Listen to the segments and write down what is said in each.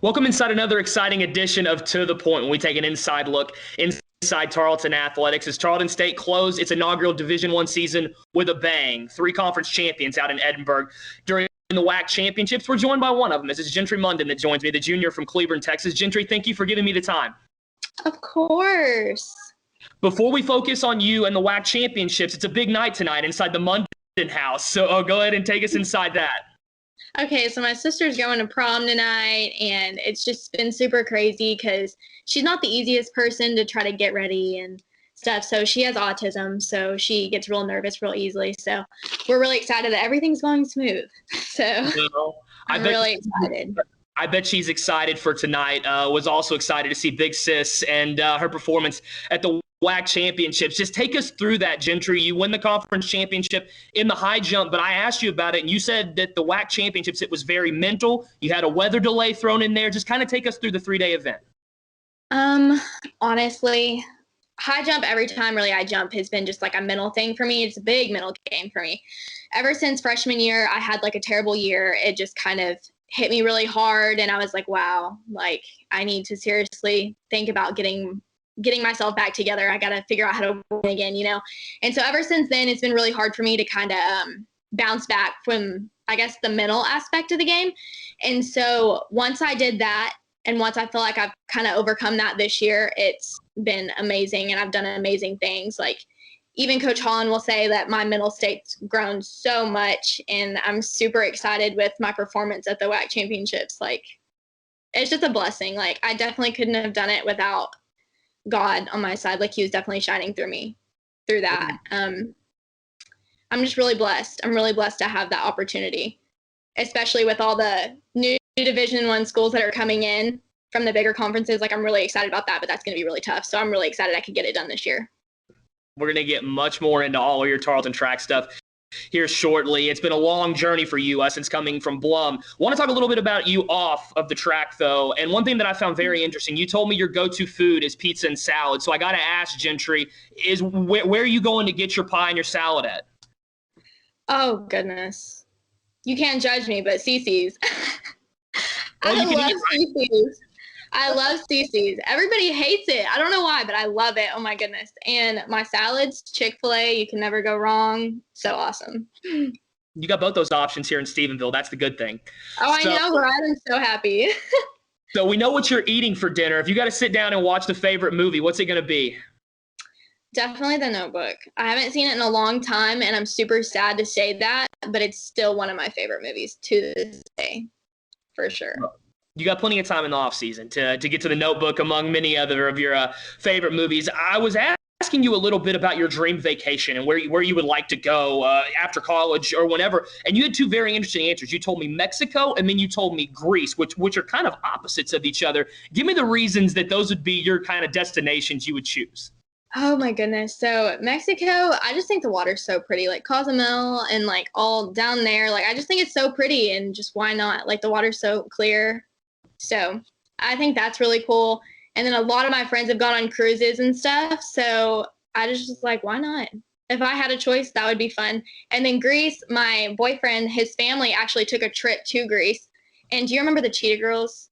Welcome inside another exciting edition of To The Point, when we take an inside look inside Tarleton Athletics. As Tarleton State closed its inaugural Division I season with a bang, 3 conference champions out in Edinburg during the WAC championships. We're joined by one of them. This is Gentrye Munden that joins me, the junior from Cleburne, Texas. Gentrye, thank you for giving me the time. Of course. Before we focus on you and the WAC championships, it's a big night tonight inside the Munden house. So go ahead and take us inside that. Okay, so my sister's going to prom tonight, and it's just been super crazy because she's not the easiest person to try to get ready and stuff. So she has autism, so she gets real nervous real easily. So we're really excited that everything's going smooth. So I'm really excited. I bet she's excited for tonight. Was also excited to see Big Sis and her performance at the WAC championships. Just take us through that, Gentrye. You win the conference championship in the high jump, but I asked you about it, and you said that the WAC championships, it was very mental. You had a weather delay thrown in there. Just kind of take us through the 3-day event. Honestly, high jump, every time really I jump, has been just like a mental thing for me. It's a big mental game for me. Ever since freshman year, I had like a terrible year. It just kind of hit me really hard, and I was like, wow, like I need to seriously think about getting myself back together. I got to figure out how to win again, you know? And so ever since then, it's been really hard for me to kind of bounce back from, I guess, the mental aspect of the game. And so once I did that, and once I feel like I've kind of overcome that this year, it's been amazing, and I've done amazing things. Like even Coach Holland will say that my mental state's grown so much, and I'm super excited with my performance at the WAC championships. Like it's just a blessing. Like I definitely couldn't have done it without God on my side. Like he was definitely shining through me through that. I'm just really blessed. I'm really blessed to have that opportunity, especially with all the new Division I schools that are coming in from the bigger conferences. Like I'm really excited about that, but that's going to be really tough. So I'm really excited I could get it done this year. We're going to get much more into all of your Tarleton track stuff here shortly. It's been a long journey for you since coming from Blum. I want to talk a little bit about you off of the track, though. And one thing that I found very interesting, you told me your go-to food is pizza and salad. So I got to ask, Gentrye, is where are you going to get your pie and your salad at? Oh, goodness. You can't judge me, but Cece's. Oh, I love Cece's. I love Cece's. Everybody hates it. I don't know why, but I love it. Oh, my goodness. And my salads, Chick-fil-A, you can never go wrong. So awesome. You got both those options here in Stephenville. That's the good thing. Oh, I know, right? I'm so happy. So we know what you're eating for dinner. If you got to sit down and watch the favorite movie, what's it going to be? Definitely The Notebook. I haven't seen it in a long time, and I'm super sad to say that, but it's still one of my favorite movies to this day, for sure. You got plenty of time in the off season to get to The Notebook, among many other of your favorite movies. I was asking you a little bit about your dream vacation and where you would like to go after college or whenever, and you had 2 very interesting answers. You told me Mexico, and then you told me Greece, which are kind of opposites of each other. Give me the reasons that those would be your kind of destinations you would choose. Oh my goodness. So Mexico, I just think the water's so pretty, like Cozumel and like all down there. Like I just think it's so pretty, and just why not? Like the water's so clear. So I think that's really cool. And then a lot of my friends have gone on cruises and stuff. So I just was like, why not? If I had a choice, that would be fun. And then Greece, my boyfriend, his family actually took a trip to Greece. And do you remember the Cheetah Girls?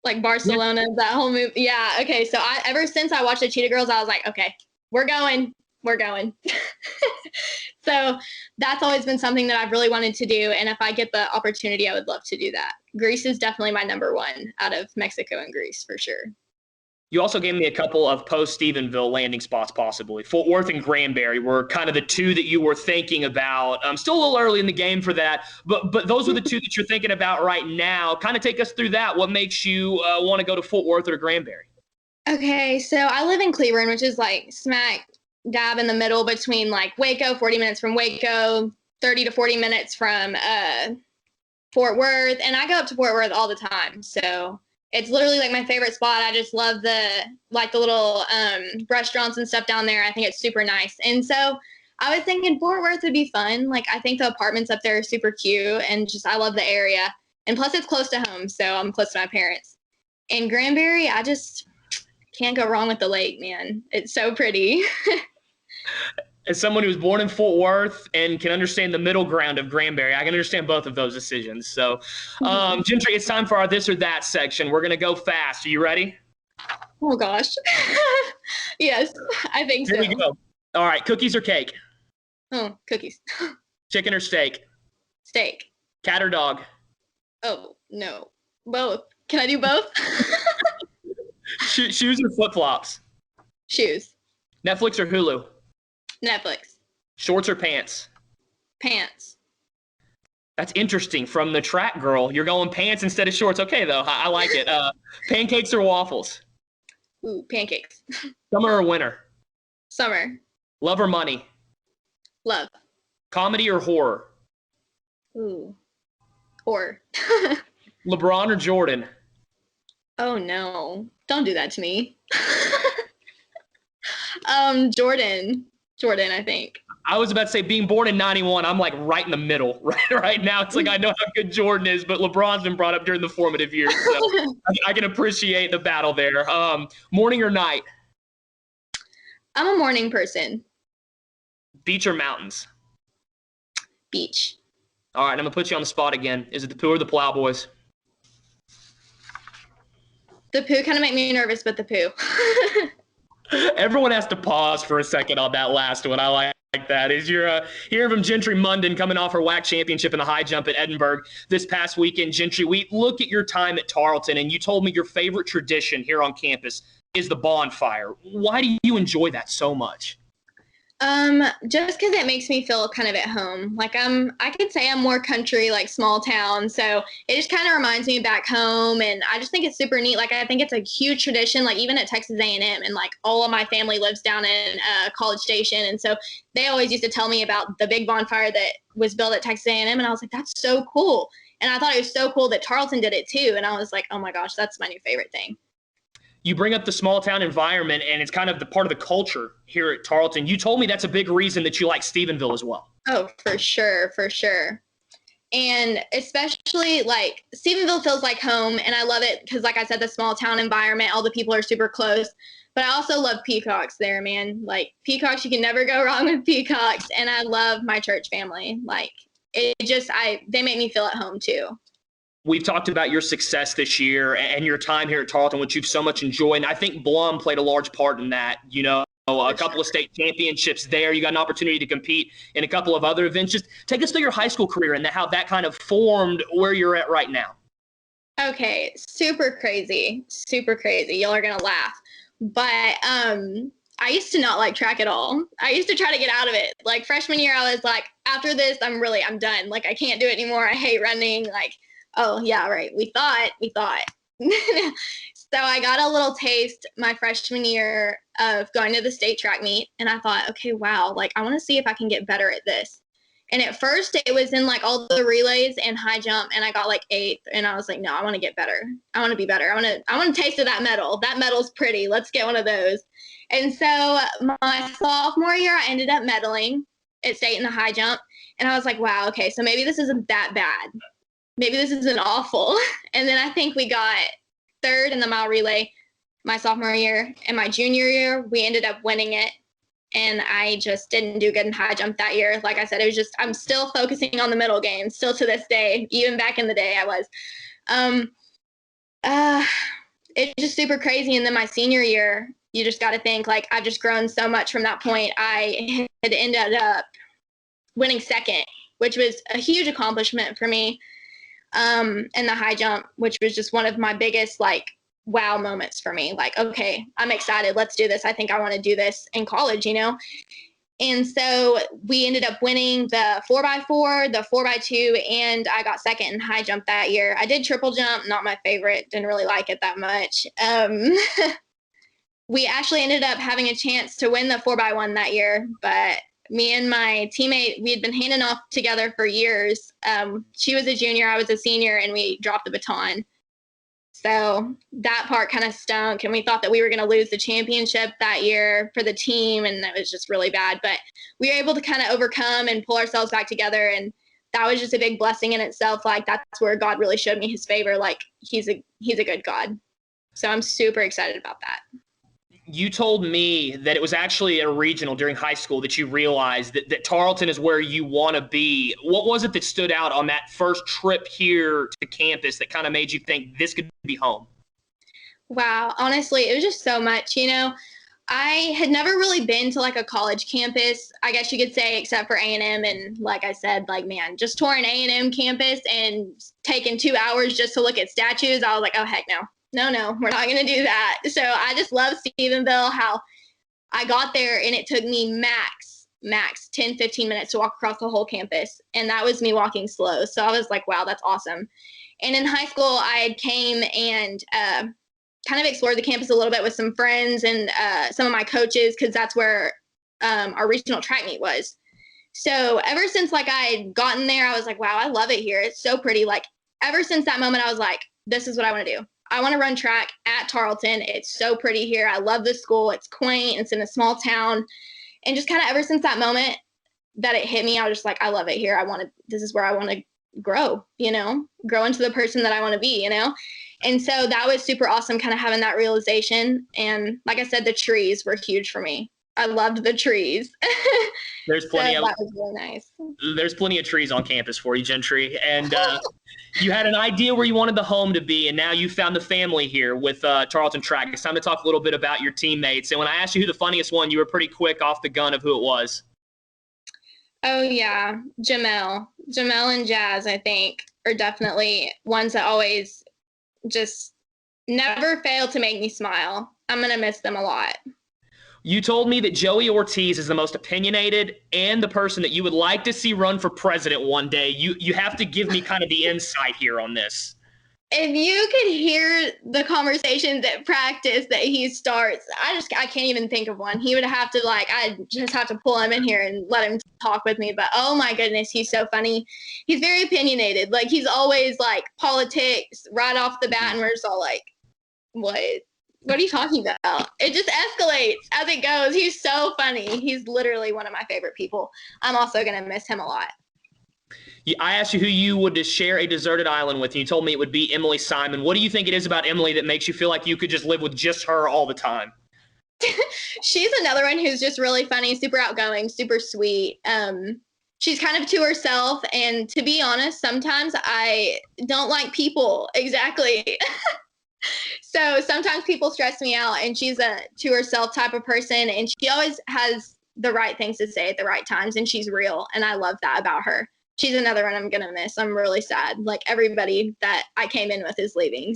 Like Barcelona, yeah. That whole movie. Yeah. Okay. So ever since I watched the Cheetah Girls, I was like, okay, we're going. So that's always been something that I've really wanted to do. And if I get the opportunity, I would love to do that. Greece is definitely my number one out of Mexico and Greece for sure. You also gave me a couple of post-Stephenville landing spots, possibly. Fort Worth and Granbury were kind of the 2 that you were thinking about. Still a little early in the game for that, but those are the 2 that you're thinking about right now. Kind of take us through that. What makes you want to go to Fort Worth or to Granbury? Okay, so I live in Cleburne, which is like smack dab in the middle between like Waco, 40 minutes from Waco, 30 to 40 minutes from Fort Worth. And I go up to Fort Worth all the time. So it's literally like my favorite spot. I just love the little restaurants and stuff down there. I think it's super nice. And so I was thinking Fort Worth would be fun. Like I think the apartments up there are super cute, and just I love the area. And plus it's close to home, so I'm close to my parents. And Granbury, I just can't go wrong with the lake, man. It's so pretty. As someone who was born in Fort Worth and can understand the middle ground of Granbury, I can understand both of those decisions. So, Gentrye, it's time for our this or that section. We're going to go fast. Are you ready? Oh gosh. Yes, I think Here so. we go. All right, cookies or cake? Oh, cookies. Chicken or steak? Steak. Cat or dog? Oh, no. Both. Can I do both? Shoes or flip-flops? Shoes. Netflix or Hulu? Netflix. Shorts or pants? Pants. That's interesting. From the track girl, you're going pants instead of shorts. Okay, though. I like it. Pancakes or waffles? Ooh, pancakes. Summer or winter? Summer. Love or money? Love. Comedy or horror? Ooh. Horror. LeBron or Jordan? Oh no. Don't do that to me. Jordan. Jordan, I think. I was about to say, being born in 91, I'm like right in the middle. Right now, it's like I know how good Jordan is, but LeBron's been brought up during the formative years. So I can appreciate the battle there. Morning or night? I'm a morning person. Beach or mountains? Beach. All right, I'm going to put you on the spot again. Is it the Pooh or the Plowboys? The poo kind of make me nervous, but the poo. Everyone has to pause for a second on that last one. I like that. Is you're hearing from Gentrye Munden coming off her WAC championship in the high jump at Edinburg this past weekend. Gentrye, we look at your time at Tarleton, and you told me your favorite tradition here on campus is the bonfire. Why do you enjoy that so much? Just because it makes me feel kind of at home. Like I could say I'm more country, like small town. So it just kind of reminds me back home, and I just think it's super neat. Like I think it's a huge tradition. Like even at Texas A&M, and like all of my family lives down in College Station, and so they always used to tell me about the big bonfire that was built at Texas A&M, and I was like, that's so cool. And I thought it was so cool that Tarleton did it too, and I was like, oh my gosh, that's my new favorite thing. You bring up the small town environment, and it's kind of the part of the culture here at Tarleton. You told me that's a big reason that you like Stephenville as well. Oh, for sure, for sure. And especially like Stephenville feels like home, and I love it because, like I said, the small town environment, all the people are super close. But I also love Peacocks there, man. Like Peacocks, you can never go wrong with Peacocks. And I love my church family. Like they make me feel at home too. We've talked about your success this year and your time here at Tarleton, which you've so much enjoyed. And I think Blum played a large part in that. You know, a couple of state championships there. You got an opportunity to compete in a couple of other events. Just take us through your high school career and how that kind of formed where you're at right now. Okay, super crazy. Super crazy. Y'all are going to laugh. But I used to not like track at all. I used to try to get out of it. Like freshman year, I was like, after this, I'm done. Like I can't do it anymore. I hate running. Like, oh, yeah, right. We thought. So I got a little taste my freshman year of going to the state track meet. And I thought, okay, wow, like I want to see if I can get better at this. And at first it was in like all the relays and high jump. And I got like 8th. And I was like, no, I want to get better. I want to be better. I want to taste of that medal. That medal's pretty. Let's get one of those. And so my sophomore year, I ended up medaling at state in the high jump. And I was like, wow, okay, so maybe this isn't that bad. Maybe this isn't awful. And then I think we got 3rd in the mile relay my sophomore year. And my junior year, we ended up winning it. And I just didn't do good in high jump that year. Like I said, it was just, I'm still focusing on the middle game, still to this day. Even back in the day, I was. It's just super crazy. And then my senior year, you just got to think, like, I've just grown so much from that point. I had ended up winning 2nd, which was a huge accomplishment for me. In the high jump, which was just one of my biggest like wow moments for me. Like, okay, I'm excited. Let's do this. I think I want to do this in college, you know? And so we ended up winning the 4x4, the 4x2, and I got 2nd in high jump that year. I did triple jump, not my favorite. Didn't really like it that much. We actually ended up having a chance to win the 4x1 that year, but me and my teammate, we had been handing off together for years. She was a junior, I was a senior, and we dropped the baton. So that part kind of stunk, and we thought that we were going to lose the championship that year for the team, and that was just really bad. But we were able to kind of overcome and pull ourselves back together, and that was just a big blessing in itself. Like, that's where God really showed me his favor. Like, he's a good God. So I'm super excited about that. You told me that it was actually a regional during high school that you realized that Tarleton is where you want to be. What was it that stood out on that first trip here to campus that kind of made you think this could be home? Wow, honestly, it was just so much, I had never really been to like a college campus, I guess you could say, except for A&M. And like I said, like, man, just touring A&M campus and taking 2 hours just to look at statues, I was like, oh, heck no. No, we're not going to do that. So I just love Stephenville, how I got there and it took me max 10, 15 minutes to walk across the whole campus. And that was me walking slow. So I was like, wow, that's awesome. And in high school, I had came and kind of explored the campus a little bit with some friends and some of my coaches, because that's where our regional track meet was. So ever since like I had gotten there, I was like, wow, I love it here. It's so pretty. Like ever since that moment, I was like, this is what I want to do. I want to run track at Tarleton. It's so pretty here. I love the school. It's quaint. It's in a small town. And just kind of ever since that moment that it hit me, I was just like, I love it here. This is where I want to grow, grow into the person that I want to be, And so that was super awesome, kind of having that realization. And like I said, the trees were huge for me. I loved the trees. There's plenty so of that was really nice. There's plenty of trees on campus for you, Gentrye. And you had an idea where you wanted the home to be, and now you found the family here with Tarleton Track. It's time to talk a little bit about your teammates. And when I asked you who the funniest one, you were pretty quick off the gun of who it was. Oh, yeah. Jamel and Jazz, I think, are definitely ones that always just never fail to make me smile. I'm going to miss them a lot. You told me that Joey Ortiz is the most opinionated and the person that you would like to see run for president one day. You have to give me kind of the insight here on this. If you could hear the conversations at practice that he starts, I can't even think of one. He would have to I just have to pull him in here and let him talk with me. But oh my goodness, he's so funny. He's very opinionated. Like he's always like politics right off the bat, and we're just all like, what? What are you talking about? It just escalates as it goes. He's so funny. He's literally one of my favorite people. I'm also going to miss him a lot. I asked you who you would share a deserted island with, and you told me it would be Emily Simon. What do you think it is about Emily that makes you feel like you could just live with just her all the time? She's another one who's just really funny, super outgoing, super sweet. She's kind of to herself, and to be honest, sometimes I don't like people. Exactly. So sometimes people stress me out, and she's a to herself type of person, and she always has the right things to say at the right times, and she's real, and I love that about her. She's another one I'm going to miss. I'm really sad. Like everybody that I came in with is leaving.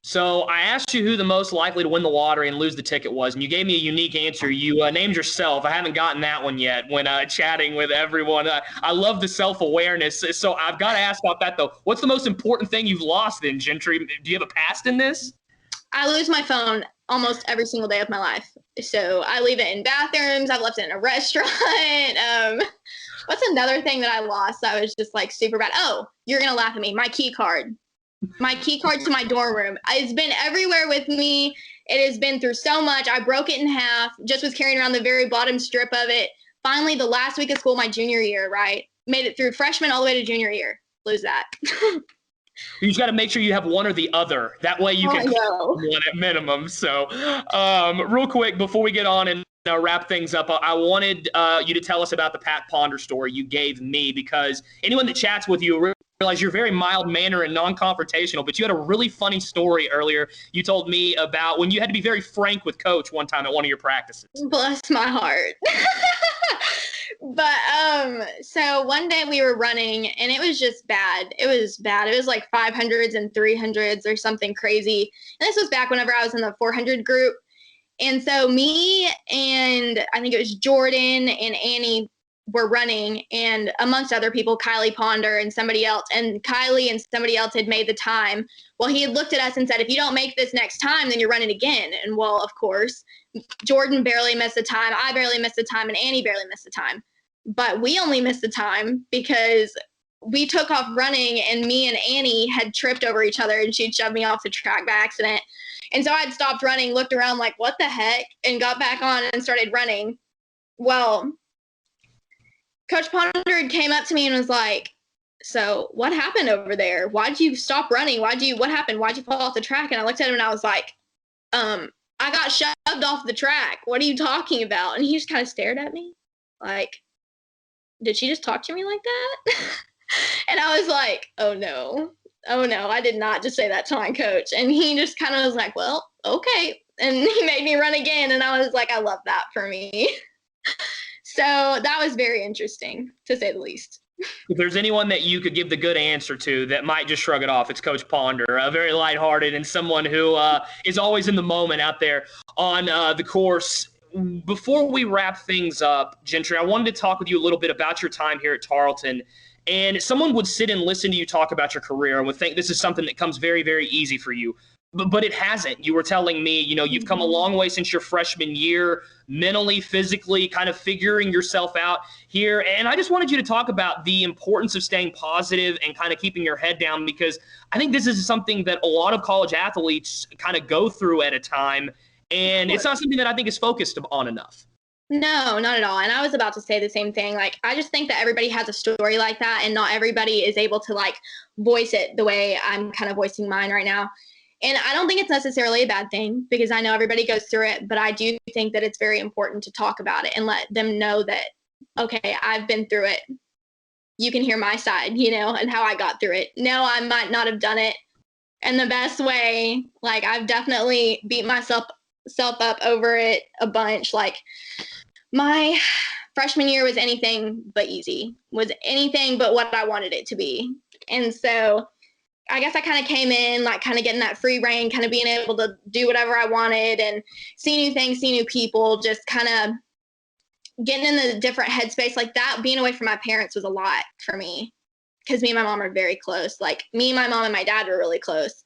So I asked you who the most likely to win the lottery and lose the ticket was, and you gave me a unique answer. You named yourself. I haven't gotten that one yet when chatting with everyone. I love the self-awareness. So I've got to ask about that, though. What's the most important thing you've lost in Gentrye? Do you have a past in this? I lose my phone almost every single day of my life. So I leave it in bathrooms. I've left it in a restaurant. What's another thing that I lost that was just like super bad? Oh, you're going to laugh at me. My key card. My key card to my dorm room. It's been everywhere with me. It has been through so much. I broke it in half, just was carrying around the very bottom strip of it. Finally, the last week of school, my junior year, right? Made it through freshman all the way to junior year. Lose that. You just got to make sure you have one or the other. That way you can one at minimum. So real quick, before we get on and wrap things up, I wanted you to tell us about the Pat Ponder story you gave me, because anyone that chats with you realize you're very mild-mannered and non-confrontational, but you had a really funny story earlier you told me about when you had to be very frank with Coach one time at one of your practices. Bless my heart. But so one day we were running and it was just bad. It was bad. It was like 500s and 300s or something crazy. And this was back whenever I was in the 400 group. And so me and I think it was Jordan and Annie were running, and amongst other people, Kylie Ponder and somebody else. And Kylie and somebody else had made the time. Well, he had looked at us and said, if you don't make this next time, then you're running again. And well, of course, Jordan barely missed the time. I barely missed the time, and Annie barely missed the time. But we only missed the time because we took off running, and me and Annie had tripped over each other, and she'd shoved me off the track by accident. And so I'd stopped running, looked around like, what the heck, and got back on and started running. Well, Coach Ponder came up to me and was like, so what happened over there? Why'd you stop running? What happened? Why'd you fall off the track? And I looked at him and I was like, I got shoved off the track. What are you talking about? And he just kind of stared at me like, did she just talk to me like that? And I was like, oh no, I did not just say that to my coach. And he just kind of was like, well, okay. And he made me run again. And I was like, I love that for me. So that was very interesting, to say the least. If there's anyone that you could give the good answer to that might just shrug it off, it's Coach Ponder, very lighthearted and someone who is always in the moment out there on the course. Before we wrap things up, Gentrye, I wanted to talk with you a little bit about your time here at Tarleton. And someone would sit and listen to you talk about your career and would think this is something that comes very, very easy for you. But it hasn't. You were telling me, you've come a long way since your freshman year, mentally, physically, kind of figuring yourself out here. And I just wanted you to talk about the importance of staying positive and kind of keeping your head down, because I think this is something that a lot of college athletes kind of go through at a time. And it's not something that I think is focused on enough. No, not at all. And I was about to say the same thing. Like, I just think that everybody has a story like that, and not everybody is able to like voice it the way I'm kind of voicing mine right now. And I don't think it's necessarily a bad thing, because I know everybody goes through it, but I do think that it's very important to talk about it and let them know that, okay, I've been through it. You can hear my side, and how I got through it. No, I might not have done it in the best way. Like, I've definitely beat myself up over it a bunch. Like, my freshman year was anything but easy, was anything but what I wanted it to be. And so I guess I kind of came in like kind of getting that free reign, kind of being able to do whatever I wanted and see new things, see new people, just kind of getting in the different headspace like that. Being away from my parents was a lot for me, because me and my mom are very close. Like, me, my mom, and my dad were really close.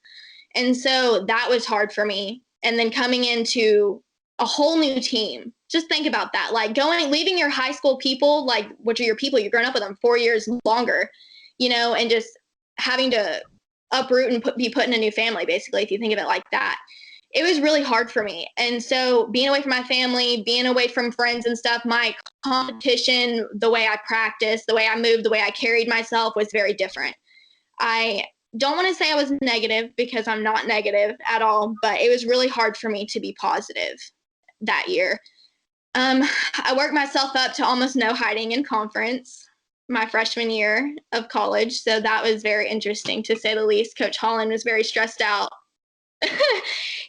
And so that was hard for me. And then coming into a whole new team, just think about that. Like, leaving your high school people, like, which are your people, you've grown up with them 4 years longer, and just having to uproot and be put in a new family, basically, if you think of it like that. It was really hard for me. And so being away from my family, being away from friends and stuff, my competition, the way I practiced, the way I moved, the way I carried myself was very different. I don't want to say I was negative, because I'm not negative at all, but it was really hard for me to be positive that year. I worked myself up to almost no hiding in conference my freshman year of college. So that was very interesting, to say the least. Coach Holland was very stressed out.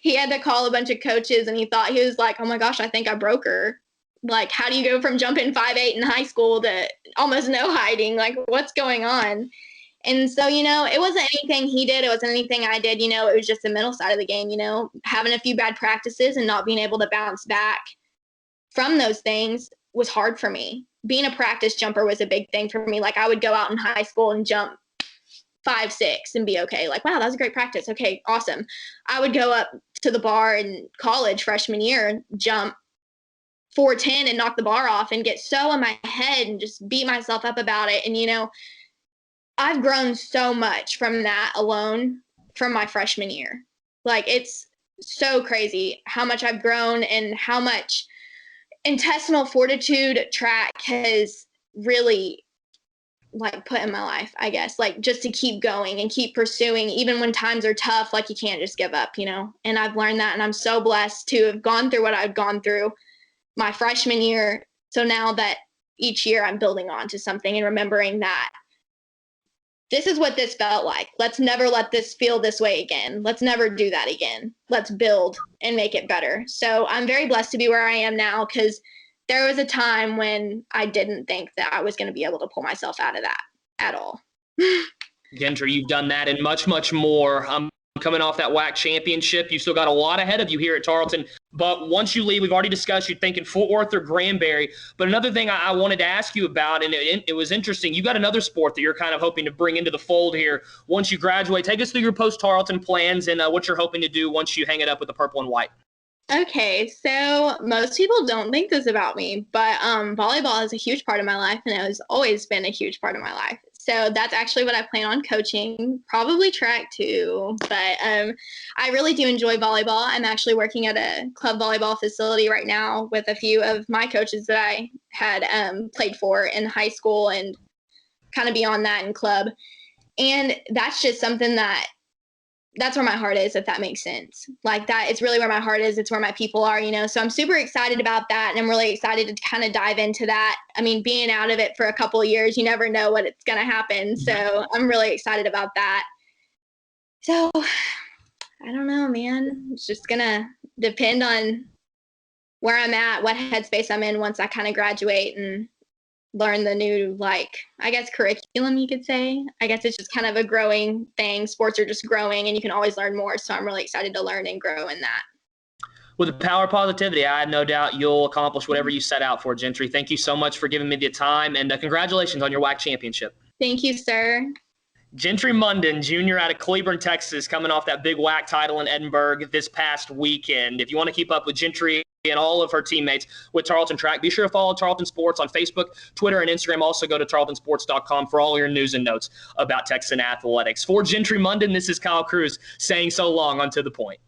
He had to call a bunch of coaches, and he was like, oh my gosh, I think I broke her. Like, how do you go from jumping 5'8" in high school to almost no hiding? Like, what's going on? And so, it wasn't anything he did. It wasn't anything I did. It was just the mental side of the game, having a few bad practices and not being able to bounce back from those things was hard for me. Being a practice jumper was a big thing for me. Like, I would go out in high school and jump 5'6" and be okay. Like, wow, that was a great practice. Okay, awesome. I would go up to the bar in college freshman year, jump 4'10" and knock the bar off, and get so in my head and just beat myself up about it. And, I've grown so much from that alone from my freshman year. Like, it's so crazy how much I've grown and how much intestinal fortitude track has really like put in my life, I guess, like, just to keep going and keep pursuing, even when times are tough. Like, you can't just give up, and I've learned that, and I'm so blessed to have gone through what I've gone through my freshman year. So now that each year I'm building on to something and remembering that this is what this felt like. Let's never let this feel this way again. Let's never do that again. Let's build and make it better. So I'm very blessed to be where I am now, because there was a time when I didn't think that I was going to be able to pull myself out of that at all. Gentrye, you've done that and much, much more. Coming off that WAC championship, you've still got a lot ahead of you here at Tarleton. But once you leave, we've already discussed you're thinking Fort Worth or Granbury. But another thing I wanted to ask you about, and it was interesting, you got another sport that you're kind of hoping to bring into the fold here once you graduate. Take us through your post-Tarleton plans and what you're hoping to do once you hang it up with the purple and white. Okay, so most people don't think this about me, but volleyball is a huge part of my life, and it has always been a huge part of my life. So that's actually what I plan on coaching, probably track too. But I really do enjoy volleyball. I'm actually working at a club volleyball facility right now with a few of my coaches that I had played for in high school and kind of beyond that in club. And that's just something that that's where my heart is, if that makes sense. Like that, it's really where my heart is. It's where my people are, So I'm super excited about that. And I'm really excited to kind of dive into that. I mean, being out of it for a couple of years, you never know what it's going to happen. So I'm really excited about that. So I don't know, man. It's just going to depend on where I'm at, what headspace I'm in once I kind of graduate and learn the new, I guess, curriculum, you could say. I guess it's just kind of a growing thing. Sports are just growing and you can always learn more. So I'm really excited to learn and grow in that. With the power of positivity, I have no doubt you'll accomplish whatever you set out for, Gentrye. Thank you so much for giving me the time, and congratulations on your WAC championship. Thank you, sir. Gentrye Munden, junior out of Cleburne, Texas, coming off that big WAC title in Edinburg this past weekend. If you want to keep up with Gentrye and all of her teammates with Tarleton Track, be sure to follow Tarleton Sports on Facebook, Twitter, and Instagram. Also go to tarletonsports.com for all your news and notes about Texan athletics. For Gentrye Munden, this is Kyle Cruz saying so long on To The Point.